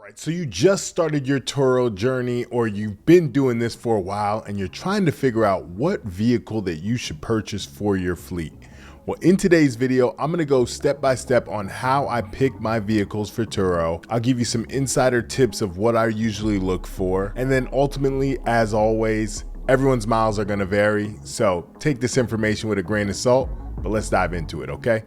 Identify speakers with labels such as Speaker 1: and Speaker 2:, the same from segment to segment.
Speaker 1: right, so you just started your Turo journey, or you've been doing this for a while and you're trying to figure out what vehicle that you should purchase for your fleet. Well, in today's video, I'm gonna go step by step on how I pick my vehicles for Turo. I'll give you some insider tips of what I usually look for. And then ultimately, as always, everyone's miles are gonna vary. So take this information with a grain of salt, but let's dive into it, okay?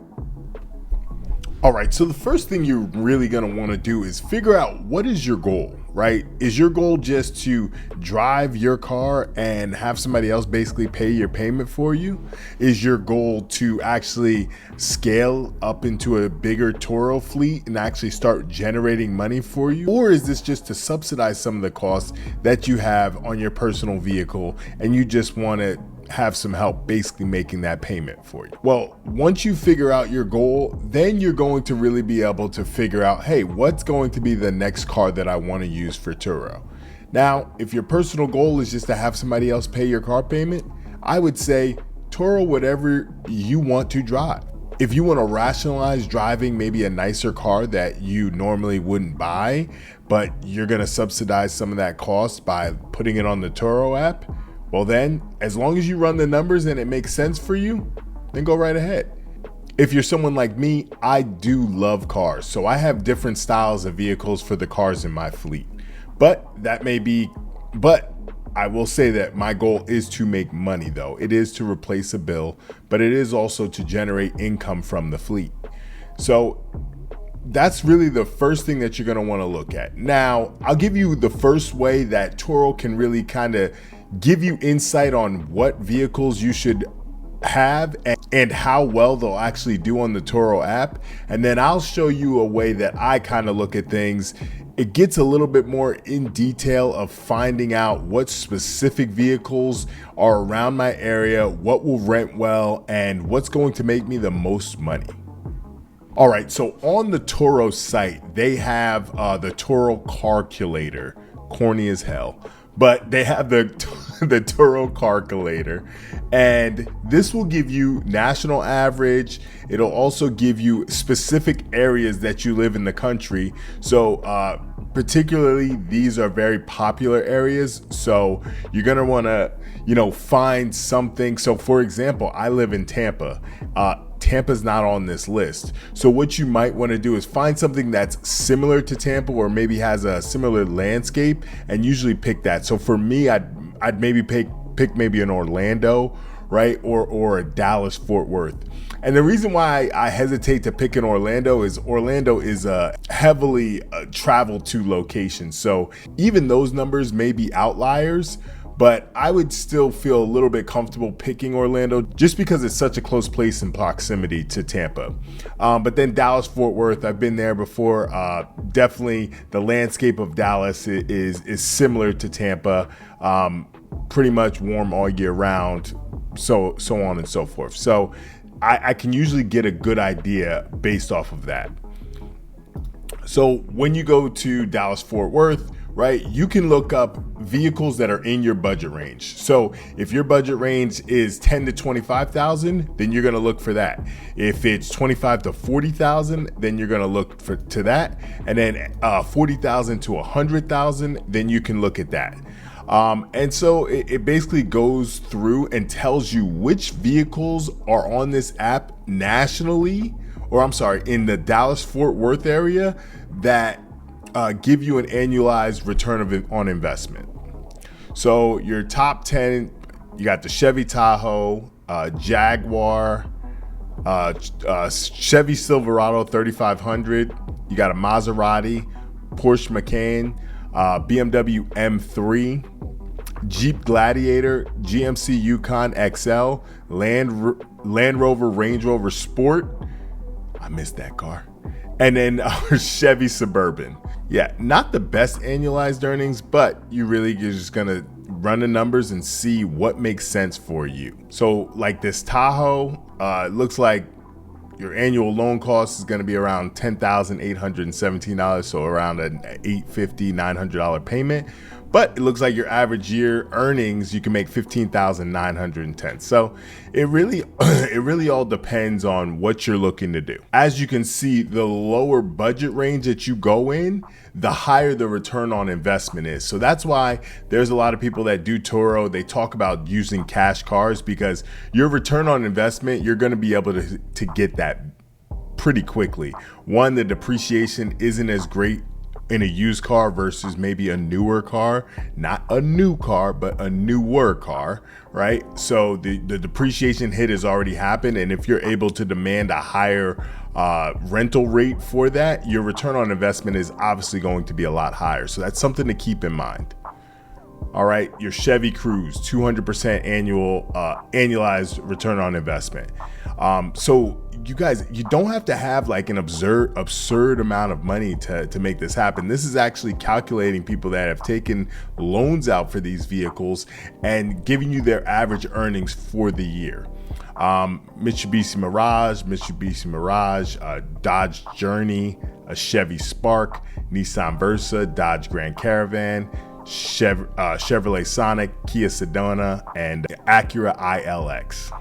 Speaker 1: All right, so the first thing you're really gonna wanna do is figure out what is your goal, right? Is your goal just to drive your car and have somebody else basically pay your payment for you? Is your goal to actually scale up into a bigger Turo fleet and actually start generating money for you? Or is this just to subsidize some of the costs that you have on your personal vehicle and you just wanna have some help basically making that payment for you? Well, once you figure out your goal, then you're going to really be able to figure out, hey, what's going to be the next car that I want to use for Turo? Now, if your personal goal is just to have somebody else pay your car payment, I would say Turo whatever you want to drive. If you want to rationalize driving maybe a nicer car that you normally wouldn't buy, but you're going to subsidize some of that cost by putting it on the Turo app, well then, as long as you run the numbers and it makes sense for you, then go right ahead. If you're someone like me, I do love cars, so I have different styles of vehicles for the cars in my fleet. But I will say that my goal is to make money though. It is to replace a bill, but it is also to generate income from the fleet. So that's really the first thing that you're gonna wanna look at. Now, I'll give you the first way that Turo can really kind of give you insight on what vehicles you should have and how well they'll actually do on the Turo app. And then I'll show you a way that I kind of look at things. It gets a little bit more in detail of finding out what specific vehicles are around my area, what will rent well, and what's going to make me the most money. All right, so on the Turo site, they have the Turo Carculator, corny as hell. But they have the Turo Carculator, and this will give you national average. It'll also give you specific areas that you live in the country. So particularly, these are very popular areas. So you're gonna wanna, find something. So for example, I live in Tampa. Tampa's not on this list. So what you might want to do is find something that's similar to Tampa or maybe has a similar landscape and usually pick that. So for me, I'd maybe pick maybe an Orlando, right? Or a Dallas Fort Worth. And the reason why I hesitate to pick an Orlando is a heavily traveled to location. So even those numbers may be outliers, but I would still feel a little bit comfortable picking Orlando just because it's such a close place in proximity to Tampa. But then Dallas Fort Worth, I've been there before. Definitely the landscape of Dallas is similar to Tampa, pretty much warm all year round, so on and so forth. So I can usually get a good idea based off of that. So when you go to Dallas Fort Worth, right, you can look up vehicles that are in your budget range. So if your budget range is 10 to 25,000, then you're gonna look for that. If it's 25 to 40,000, then you're gonna look to that. And then 40,000 to 100,000, then you can look at that. And so it basically goes through and tells you which vehicles are on this app nationally, or I'm sorry, in the Dallas Fort Worth area that give you an annualized return on investment. So your top 10, you got the Chevy Tahoe, Jaguar, Chevy Silverado 3500, you got a Maserati, Porsche Macan, BMW M3, Jeep Gladiator, GMC Yukon XL, Land Rover Range Rover Sport, I missed that car, and then our Chevy Suburban. Yeah, not the best annualized earnings, but you're just gonna run the numbers and see what makes sense for you. So like this Tahoe, it looks like your annual loan cost is gonna be around $10,817, so around an $850, $900 payment. But it looks like your average year earnings, you can make $15,910. So it really all depends on what you're looking to do. As you can see, the lower budget range that you go in, the higher the return on investment is. So that's why there's a lot of people that do Turo. They talk about using cash cars because your return on investment, you're going to be able to get that pretty quickly. One, the depreciation isn't as great in a used car versus maybe a newer car, not a new car, but a newer car, right? So the depreciation hit has already happened. And if you're able to demand a higher rental rate for that, your return on investment is obviously going to be a lot higher. So that's something to keep in mind. All right, your Chevy Cruze, 200% annualized return on investment. So you guys, you don't have to have like an absurd amount of money to make this happen. This is actually calculating people that have taken loans out for these vehicles and giving you their average earnings for the year. Mitsubishi Mirage, Dodge Journey, a Chevy Spark, Nissan Versa, Dodge Grand Caravan, Chevrolet Sonic, Kia Sedona, and Acura ILX.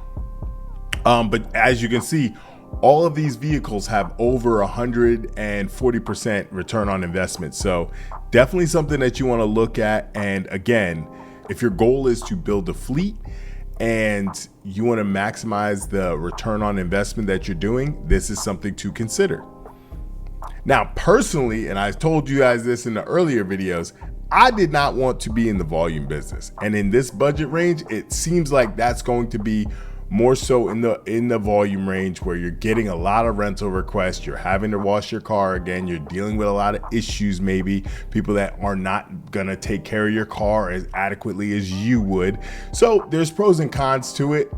Speaker 1: But as you can see, all of these vehicles have over 140% return on investment. So definitely something that you want to look at. And again, if your goal is to build a fleet and you want to maximize the return on investment that you're doing, this is something to consider. Now, personally, and I told you guys this in the earlier videos, I did not want to be in the volume business. And in this budget range, it seems like that's going to be more so in the volume range where you're getting a lot of rental requests, you're having to wash your car again, you're dealing with a lot of issues, maybe people that are not gonna take care of your car as adequately as you would. So there's pros and cons to it.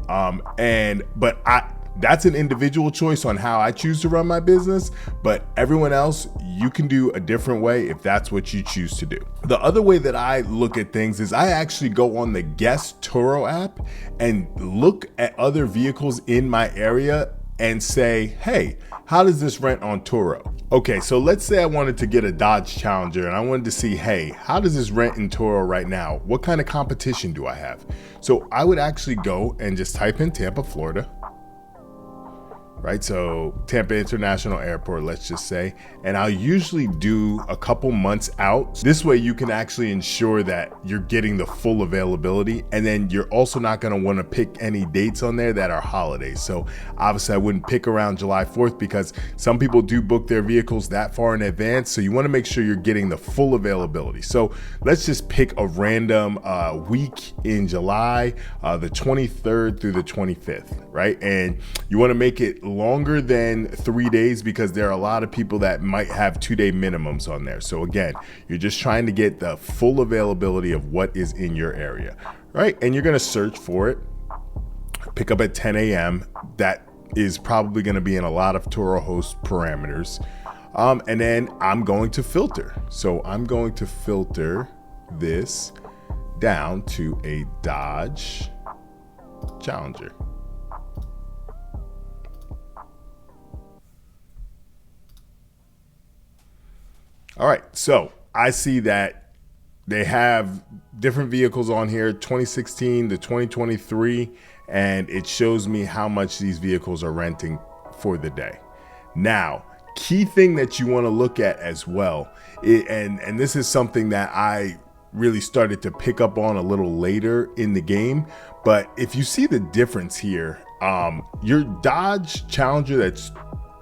Speaker 1: That's an individual choice on how I choose to run my business, but everyone else, you can do a different way if that's what you choose to do. The other way that I look at things is I actually go on the Guest Turo app and look at other vehicles in my area and say, hey, how does this rent on Turo? Okay, so let's say I wanted to get a Dodge Challenger and I wanted to see, hey, how does this rent in Turo right now? What kind of competition do I have? So I would actually go and just type in Tampa, Florida. Right, so Tampa International Airport, let's just say, and I'll usually do a couple months out. This way you can actually ensure that you're getting the full availability, and then you're also not going to want to pick any dates on there that are holidays. So obviously I wouldn't pick around July 4th because some people do book their vehicles that far in advance, so you want to make sure you're getting the full availability. So let's just pick a random week in July, the 23rd through the 25th, right? And you want to make it longer than 3 days because there are a lot of people that might have 2-day minimums on there. So again, you're just trying to get the full availability of what is in your area, right? And you're going to search for it, pick up at 10 a.m. That is probably going to be in a lot of Turo host parameters. And then I'm going to filter. So I'm going to filter this down to a Dodge Challenger. All right, so I see that they have different vehicles on here, 2016 to 2023, and it shows me how much these vehicles are renting for the day. Now, key thing that you want to look at as well, and this is something that I really started to pick up on a little later in the game, but if you see the difference here, your Dodge Challenger that's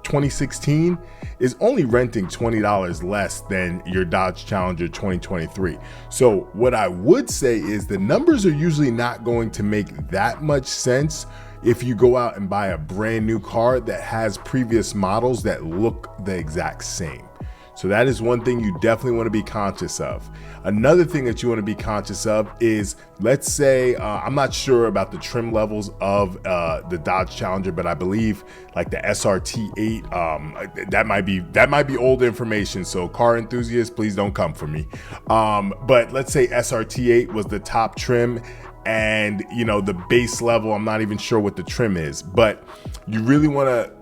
Speaker 1: 2016 is only renting $20 less than your Dodge Challenger 2023. So what I would say is the numbers are usually not going to make that much sense if you go out and buy a brand new car that has previous models that look the exact same. So that is one thing you definitely want to be conscious of. Another thing that you want to be conscious of is, let's say, I'm not sure about the trim levels of the Dodge Challenger, but I believe like the SRT8, that might be old information. So car enthusiasts, please don't come for me. But let's say SRT8 was the top trim, and you know, the base level, I'm not even sure what the trim is, but you really want to,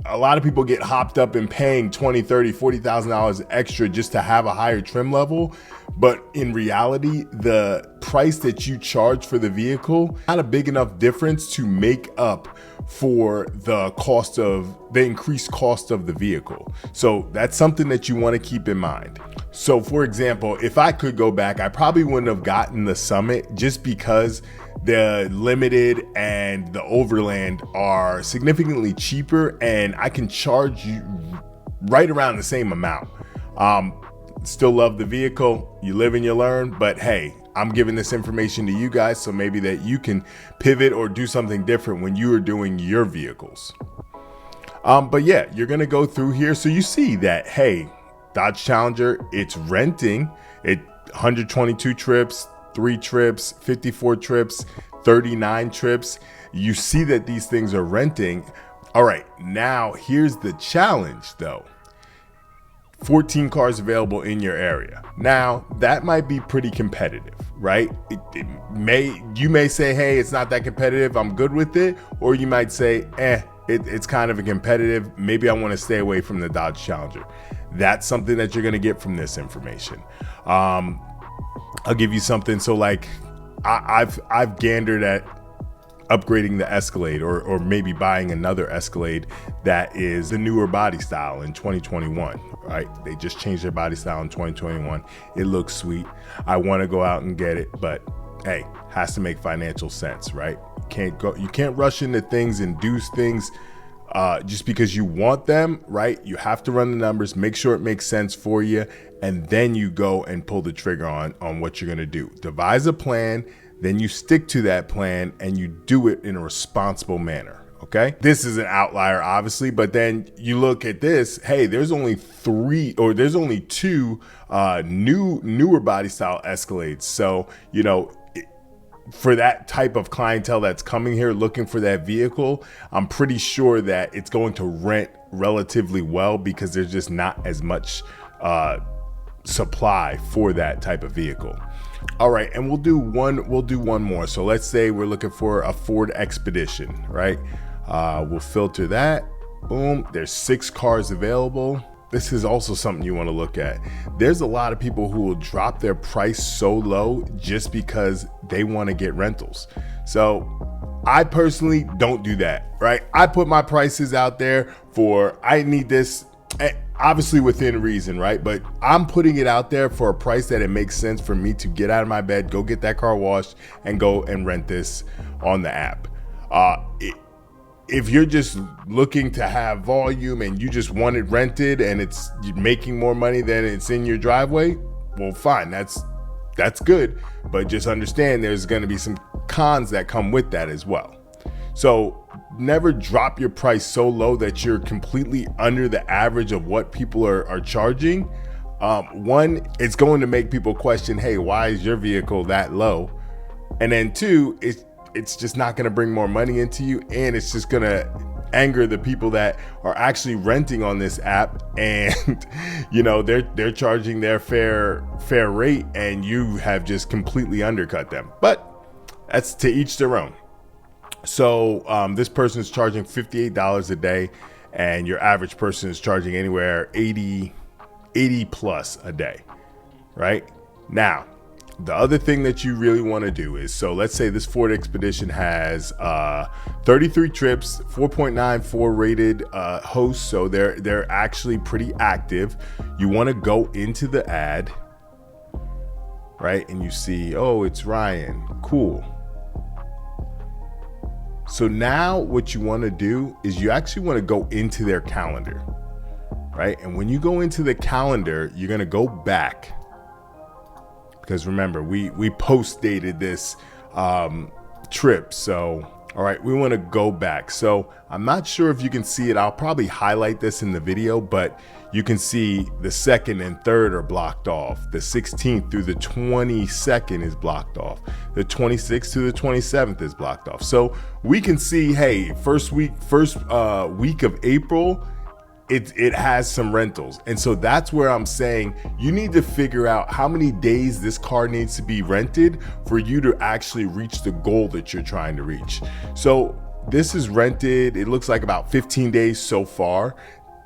Speaker 1: a lot of people get hopped up in paying $20, $30, $40,000 extra just to have a higher trim level. But in reality, the price that you charge for the vehicle, not a big enough difference to make up for the increased cost of the vehicle. So that's something that you want to keep in mind. So for example, if I could go back, I probably wouldn't have gotten the Summit just because the Limited and the Overland are significantly cheaper and I can charge you right around the same amount. Still love the vehicle, you live and you learn, but hey, I'm giving this information to you guys so maybe that you can pivot or do something different when you are doing your vehicles. But yeah, you're gonna go through here. So you see that, hey, Dodge Challenger, it's renting it 122 trips, 3 trips, 54 trips, 39 trips. You see that these things are renting. All right, now here's the challenge though. 14 cars available in your area. Now that might be pretty competitive, right? You may say, hey, it's not that competitive, I'm good with it. Or you might say, it's kind of a competitive, maybe I want to stay away from the Dodge Challenger. That's something that you're going to get from this information. I'll give you something. So like I've gandered at upgrading the Escalade or maybe buying another Escalade that is the newer body style in 2021, right? They just changed their body style in 2021. It looks sweet. I want to go out and get it, but hey, has to make financial sense, right? You can't rush into things and do things just because you want them, right? You have to run the numbers, make sure it makes sense for you, and then you go and pull the trigger on what you're gonna do. Devise a plan, then you stick to that plan and you do it in a responsible manner, okay? This is an outlier, obviously, but then you look at this, hey, there's only two newer body style Escalades. So, you know, for that type of clientele that's coming here looking for that vehicle, I'm pretty sure that it's going to rent relatively well because there's just not as much supply for that type of vehicle. All right, and we'll do one more. So let's say we're looking for a Ford Expedition, right? We'll filter that. Boom, there's 6 cars available. This is also something you want to look at. There's a lot of people who will drop their price so low just because they want to get rentals. So I personally don't do that, right? I put my prices out there for, I need this, obviously within reason, right? But I'm putting it out there for a price that it makes sense for me to get out of my bed, go get that car washed, and go and rent this on the app. If you're just looking to have volume and you just want it rented and it's making more money than it's in your driveway, well, fine, that's good. But just understand there's going to be some cons that come with that as well. So never drop your price so low that you're completely under the average of what people are charging. One, it's going to make people question, hey, why is your vehicle that low? And then two, it's just not going to bring more money into you, and it's just going to anger the people that are actually renting on this app, and you know they're charging their fair rate, and you have just completely undercut them. But that's to each their own. So this person is charging $58 a day, and your average person is charging anywhere 80 plus a day, right? Now, the other thing that you really want to do is, so let's say this Ford Expedition has 33 trips, 4.94 rated hosts, so they're actually pretty active. You want to go into the ad, right? And you see, oh, it's Ryan, cool. So now what you want to do is you actually want to go into their calendar, right? And when you go into the calendar, you're going to go back. Because remember, we post dated this trip. So, all right, we want to go back. So I'm not sure if you can see it. I'll probably highlight this in the video, but you can see the 2nd and 3rd are blocked off. The 16th through the 22nd is blocked off. The 26th through the 27th is blocked off. So we can see, hey, first week of April, it has some rentals. And so that's where I'm saying you need to figure out how many days this car needs to be rented for you to actually reach the goal that you're trying to reach. So this is rented, it looks like about 15 days so far.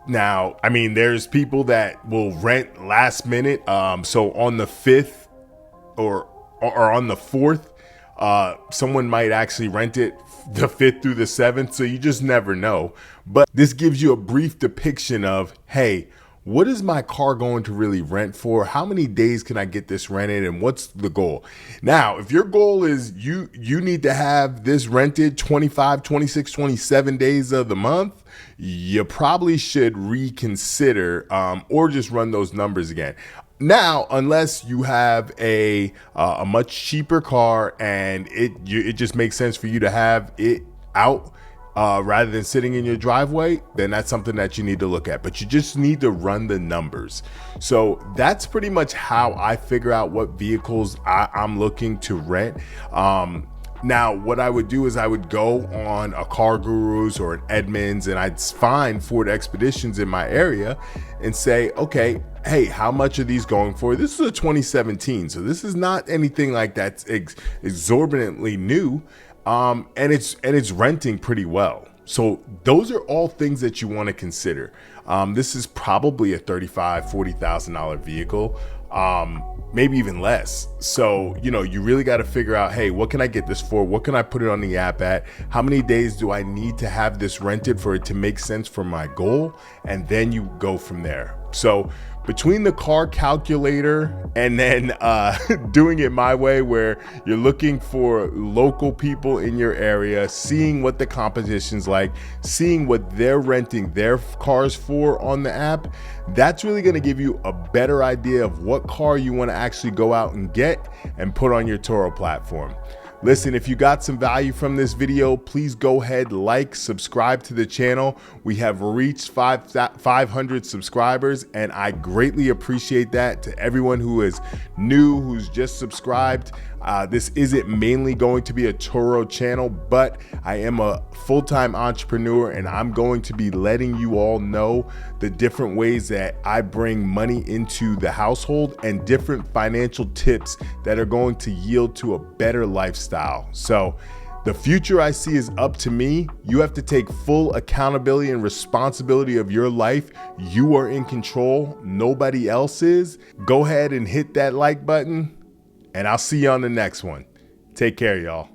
Speaker 1: Now, I mean, there's people that will rent last minute. So on the 5th or on the 4th, someone might actually rent it the 5th through the 7th. So you just never know. But this gives you a brief depiction of, hey, what is my car going to really rent for? How many days can I get this rented, and what's the goal? Now, if your goal is you need to have this rented 25, 26, 27 days of the month, you probably should reconsider or just run those numbers again. Now, unless you have a much cheaper car and it just makes sense for you to have it out rather than sitting in your driveway, then that's something that you need to look at. But you just need to run the numbers. So that's pretty much how I figure out what vehicles I'm looking to rent. Now, what I would do is I would go on a Car Gurus or an Edmunds, and I'd find Ford Expeditions in my area and say, okay, hey, how much are these going for? This is a 2017, so this is not anything like that's exorbitantly new. And it's renting pretty well. So those are all things that you want to consider. This is probably a $35,000, $40,000 vehicle, maybe even less. So, you really got to figure out, hey, what can I get this for? What can I put it on the app at? How many days do I need to have this rented for it to make sense for my goal? And then you go from there. So between the car calculator and then doing it my way, where you're looking for local people in your area, seeing what the competition's like, seeing what they're renting their cars for on the app, that's really going to give you a better idea of what car you want to actually go out and get and put on your Turo platform. Listen, if you got some value from this video, please go ahead, subscribe to the channel. We have reached 500 subscribers, and I greatly appreciate that. To everyone who is new, who's just subscribed, this isn't mainly going to be a Turo channel, but I am a full-time entrepreneur, and I'm going to be letting you all know the different ways that I bring money into the household and different financial tips that are going to yield to a better lifestyle. So the future I see is up to me. You have to take full accountability and responsibility of your life. You are in control. Nobody else is. Go ahead and hit that like button, and I'll see you on the next one. Take care, y'all.